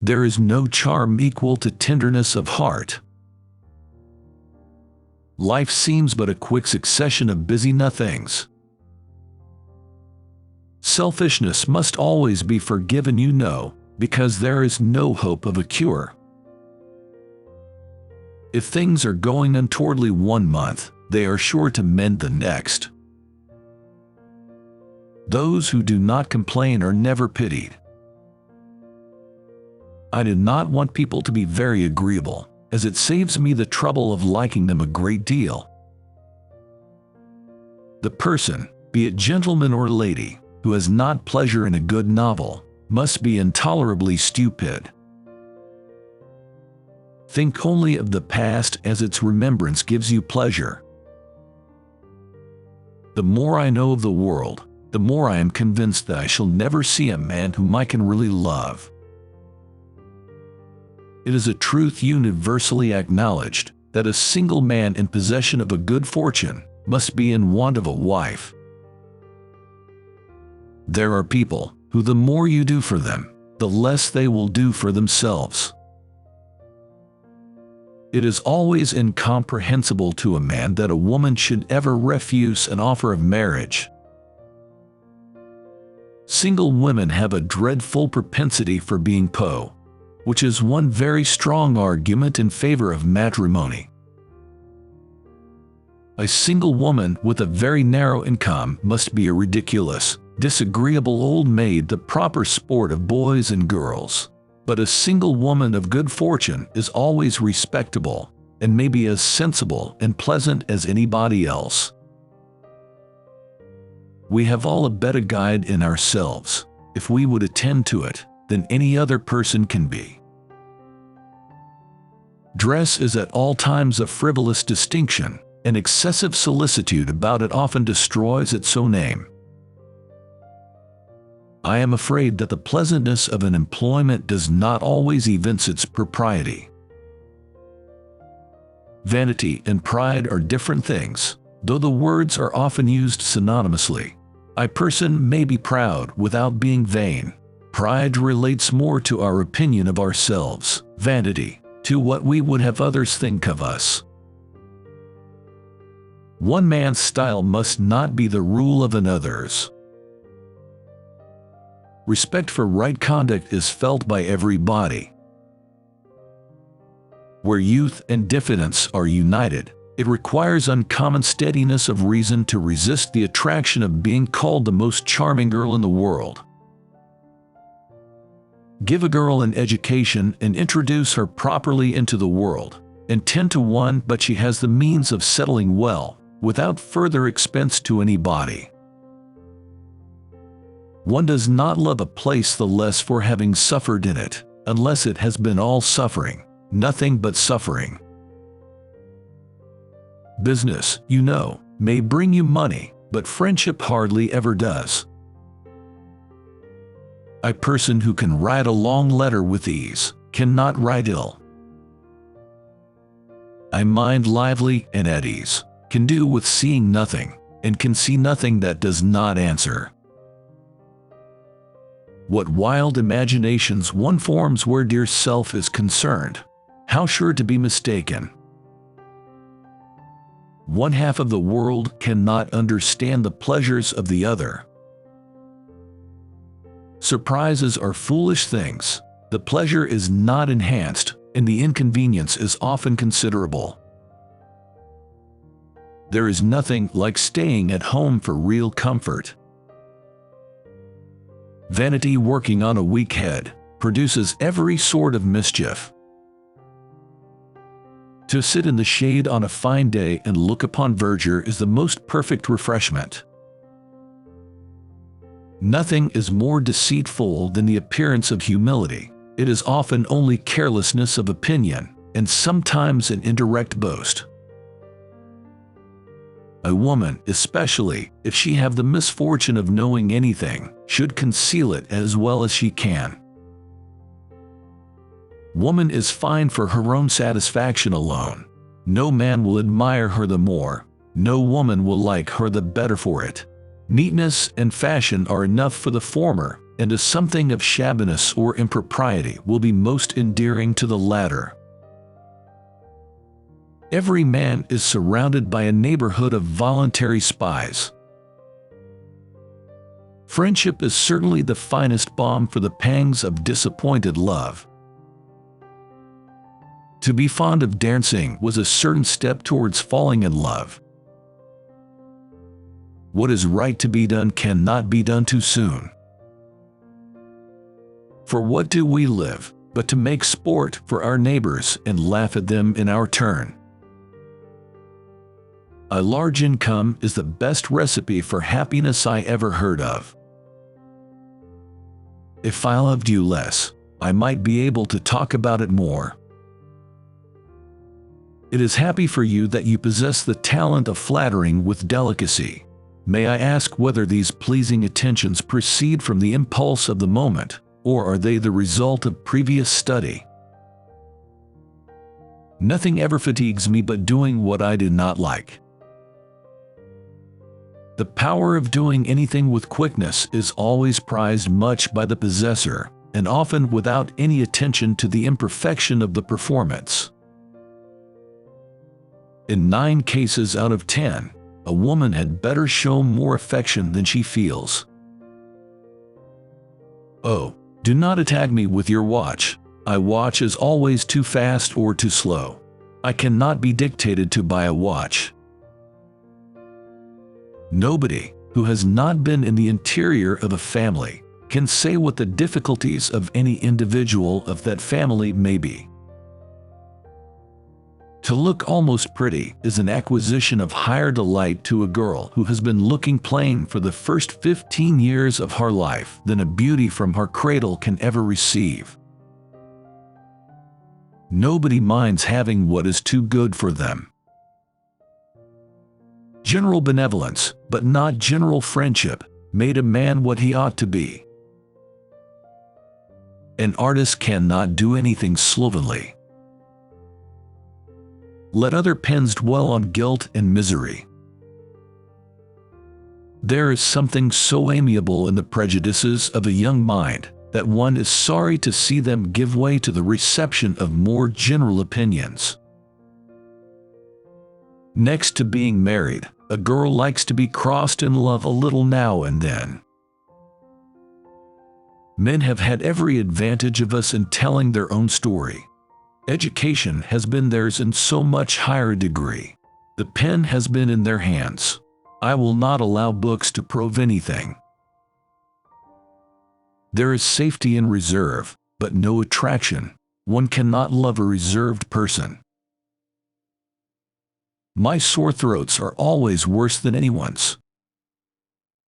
There is no charm equal to tenderness of heart. Life seems but a quick succession of busy nothings. Selfishness must always be forgiven, you know, because there is no hope of a cure. If things are going untowardly one month, they are sure to mend the next. Those who do not complain are never pitied. I do not want people to be very agreeable, as it saves me the trouble of liking them a great deal. The person, be it gentleman or lady, who has not pleasure in a good novel, must be intolerably stupid. Think only of the past, as its remembrance gives you pleasure. The more I know of the world, the more I am convinced that I shall never see a man whom I can really love. It is a truth universally acknowledged that a single man in possession of a good fortune must be in want of a wife. There are people who, the more you do for them, the less they will do for themselves. It is always incomprehensible to a man that a woman should ever refuse an offer of marriage. Single women have a dreadful propensity for being po, which is one very strong argument in favor of matrimony. A single woman with a very narrow income must be a ridiculous, disagreeable old maid, the proper sport of boys and girls. But a single woman of good fortune is always respectable, and may be as sensible and pleasant as anybody else. We have all a better guide in ourselves, if we would attend to it, than any other person can be. Dress is at all times a frivolous distinction, and excessive solicitude about it often destroys its own name. I am afraid that the pleasantness of an employment does not always evince its propriety. Vanity and pride are different things, though the words are often used synonymously. A person may be proud without being vain. Pride relates more to our opinion of ourselves, vanity, to what we would have others think of us. One man's style must not be the rule of another's. Respect for right conduct is felt by everybody. Where youth and diffidence are united, it requires uncommon steadiness of reason to resist the attraction of being called the most charming girl in the world. Give a girl an education and introduce her properly into the world, and 10 to 1 but she has the means of settling well, without further expense to anybody. One does not love a place the less for having suffered in it, unless it has been all suffering, nothing but suffering. Business, you know, may bring you money, but friendship hardly ever does. A person who can write a long letter with ease cannot write ill. A mind lively and at ease can do with seeing nothing, and can see nothing that does not answer. What wild imaginations one forms where dear self is concerned! How sure to be mistaken! One half of the world cannot understand the pleasures of the other. Surprises are foolish things. The pleasure is not enhanced, and the inconvenience is often considerable. There is nothing like staying at home for real comfort. Vanity working on a weak head produces every sort of mischief. To sit in the shade on a fine day and look upon verdure is the most perfect refreshment. Nothing is more deceitful than the appearance of humility. It is often only carelessness of opinion, and sometimes an indirect boast. A woman, especially if she have the misfortune of knowing anything, should conceal it as well as she can. Woman is fine for her own satisfaction alone. No man will admire her the more, no woman will like her the better for it. Neatness and fashion are enough for the former, and a something of shabbiness or impropriety will be most endearing to the latter. Every man is surrounded by a neighborhood of voluntary spies. Friendship is certainly the finest balm for the pangs of disappointed love. To be fond of dancing was a certain step towards falling in love. What is right to be done cannot be done too soon. For what do we live, but to make sport for our neighbors and laugh at them in our turn? A large income is the best recipe for happiness I ever heard of. If I loved you less, I might be able to talk about it more. It is happy for you that you possess the talent of flattering with delicacy. May I ask whether these pleasing attentions proceed from the impulse of the moment, or are they the result of previous study? Nothing ever fatigues me but doing what I do not like. The power of doing anything with quickness is always prized much by the possessor, and often without any attention to the imperfection of the performance. In 9 cases out of 10, a woman had better show more affection than she feels. Oh, do not attack me with your watch. My watch is always too fast or too slow. I cannot be dictated to by a watch. Nobody who has not been in the interior of a family can say what the difficulties of any individual of that family may be. To look almost pretty is an acquisition of higher delight to a girl who has been looking plain for the first 15 years of her life than a beauty from her cradle can ever receive. Nobody minds having what is too good for them. General benevolence, but not general friendship, made a man what he ought to be. An artist cannot do anything slovenly. Let other pens dwell on guilt and misery. There is something so amiable in the prejudices of a young mind that one is sorry to see them give way to the reception of more general opinions. Next to being married, a girl likes to be crossed in love a little now and then. Men have had every advantage of us in telling their own story. Education has been theirs in so much higher degree. The pen has been in their hands. I will not allow books to prove anything. There is safety in reserve, but no attraction. One cannot love a reserved person. My sore throats are always worse than anyone's.